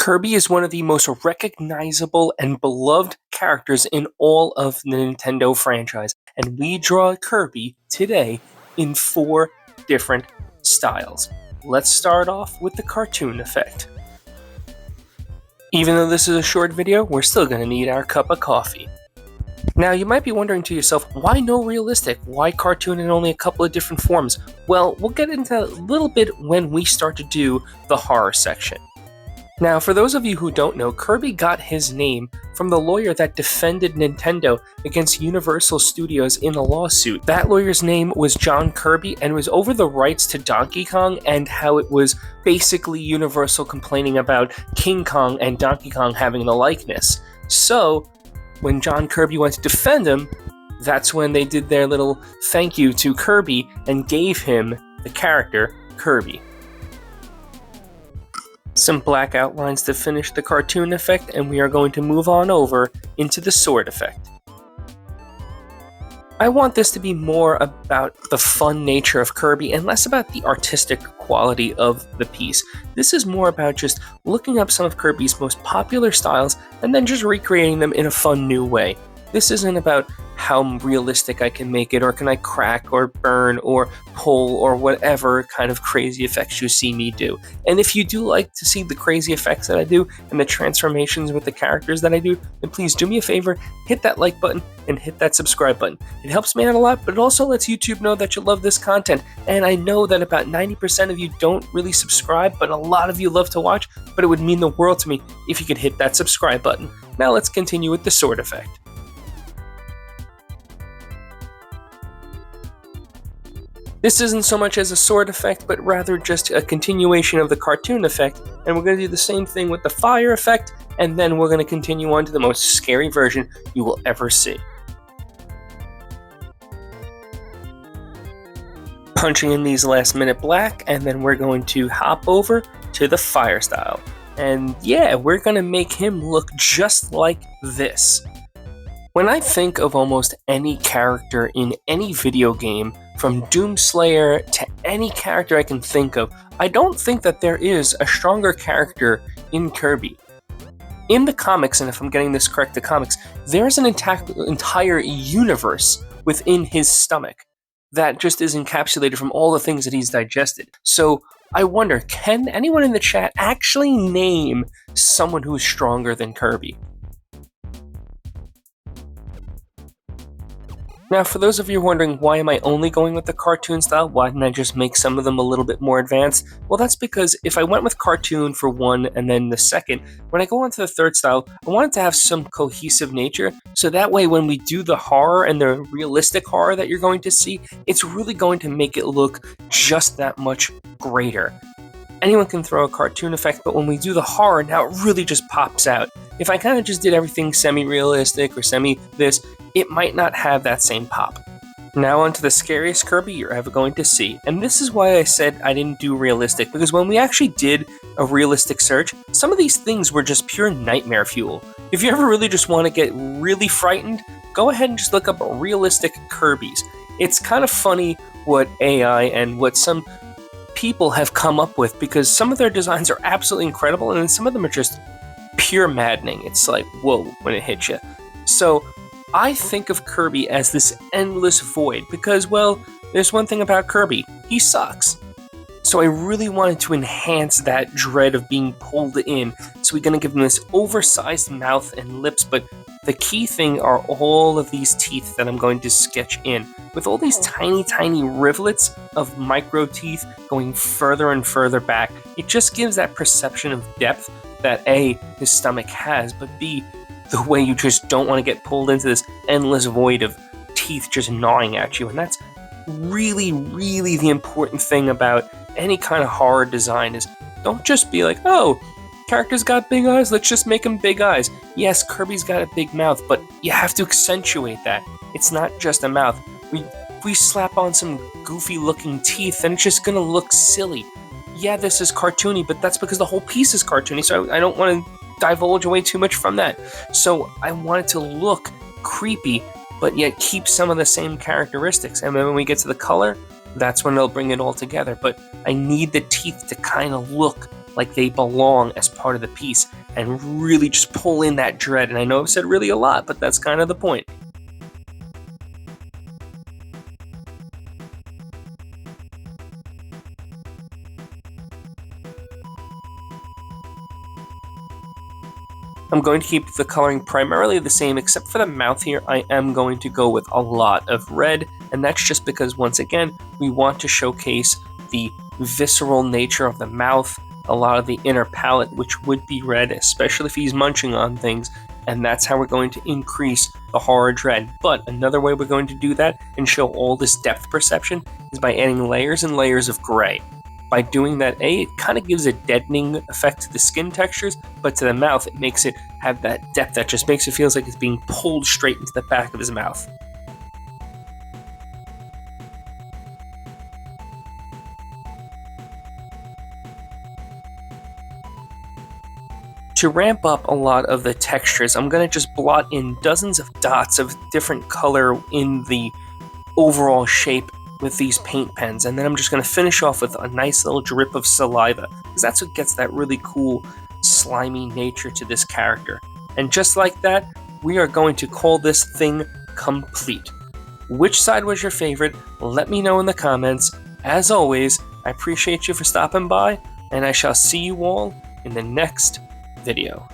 Kirby is one of the most recognizable and beloved characters in all of the Nintendo franchise, and we draw Kirby today in 4 different styles. Let's start off with the cartoon effect. Even though this is a short video, we're still going to need our cup of coffee. Now, you might be wondering to yourself, why no realistic? Why cartoon in only a couple of different forms? Well, we'll get into that a little bit when we start to do the horror section. Now, for those of you who don't know, Kirby got his name from the lawyer that defended Nintendo against Universal Studios in a lawsuit. That lawyer's name was John Kirby and was over the rights to Donkey Kong and how it was basically Universal complaining about King Kong and Donkey Kong having the likeness. So, when John Kirby went to defend him, that's when they did their little thank you to Kirby and gave him the character Kirby. Some black outlines to finish the cartoon effect, and we are going to move on over into the sword effect. I want this to be more about the fun nature of Kirby and less about the artistic quality of the piece. This is more about just looking up some of Kirby's most popular styles and then just recreating them in a fun new way. This isn't about how realistic I can make it, or can I crack or burn or pull or whatever kind of crazy effects you see me do. And if you do like to see the crazy effects that I do and the transformations with the characters that I do, then please do me a favor, hit that like button and hit that subscribe button. It helps me out a lot, but it also lets YouTube know that you love this content. And I know that about 90% of you don't really subscribe, but a lot of you love to watch, but it would mean the world to me if you could hit that subscribe button. Now let's continue with the sword effect. This isn't so much as a sword effect, but rather just a continuation of the cartoon effect, and we're going to do the same thing with the fire effect, and then we're going to continue on to the most scary version you will ever see. Punching in these last minute black, and then we're going to hop over to the fire style. And yeah, we're going to make him look just like this. When I think of almost any character in any video game, from Doomslayer to any character I can think of, I don't think that there is a stronger character in Kirby. In the comics, and if I'm getting this correct, the comics, there's an entire universe within his stomach that just is encapsulated from all the things that he's digested. So I wonder, can anyone in the chat actually name someone who's stronger than Kirby? Now, for those of you wondering, why am I only going with the cartoon style? Why didn't I just make some of them a little bit more advanced? Well, that's because if I went with cartoon for one and then the second, when I go on to the third style, I want it to have some cohesive nature, so that way when we do the horror and the realistic horror that you're going to see, it's really going to make it look just that much greater. Anyone can throw a cartoon effect, but when we do the horror, now it really just pops out. If I kind of just did everything semi-realistic or semi-this, it might not have that same pop. Now onto the scariest Kirby you're ever going to see. And this is why I said I didn't do realistic, because when we actually did a realistic search, some of these things were just pure nightmare fuel. If you ever really just want to get really frightened, go ahead and just look up realistic Kirbys. It's kind of funny what AI and what some people have come up with, because some of their designs are absolutely incredible, and then some of them are just pure maddening. It's like, whoa, when it hits you. So I think of Kirby as this endless void because, well, there's one thing about Kirby. He sucks. So I really wanted to enhance that dread of being pulled in. So we're going to give him this oversized mouth and lips, but the key thing are all of these teeth that I'm going to sketch in. With all these tiny, tiny rivulets of micro teeth going further and further back, it just gives that perception of depth that A, his stomach has, but B, the way you just don't want to get pulled into this endless void of teeth just gnawing at you. And that's really, really the important thing about any kind of horror design is don't just be like, oh, character's got big eyes, let's just make him big eyes. Yes, Kirby's got a big mouth, but you have to accentuate that. It's not just a mouth. We slap on some goofy looking teeth and it's just gonna look silly. Yeah, this is cartoony, but that's because the whole piece is cartoony, so I don't want to divulge away too much from that. So I want it to look creepy, but yet keep some of the same characteristics. And then when we get to the color, that's when they'll bring it all together. But I need the teeth to kind of look like they belong as part of the piece and really just pull in that dread. And I know I've said really a lot, but that's kind of the point. I'm going to keep the coloring primarily the same, except for the mouth here. I am going to go with a lot of red, and that's just because, once again, we want to showcase the visceral nature of the mouth, a lot of the inner palate, which would be red, especially if he's munching on things, and that's how we're going to increase the horror dread. But another way we're going to do that and show all this depth perception is by adding layers and layers of gray. By doing that, it kind of gives a deadening effect to the skin textures, but to the mouth, it makes it have that depth that just makes it feel like it's being pulled straight into the back of his mouth. To ramp up a lot of the textures, I'm going to just blot in dozens of dots of different color in the overall shape with these paint pens, and then I'm just going to finish off with a nice little drip of saliva, because that's what gets that really cool slimy nature to this character. And just like that, we are going to call this thing complete. Which side was your favorite? Let me know in the comments. As always, I appreciate you for stopping by, and I shall see you all in the next video.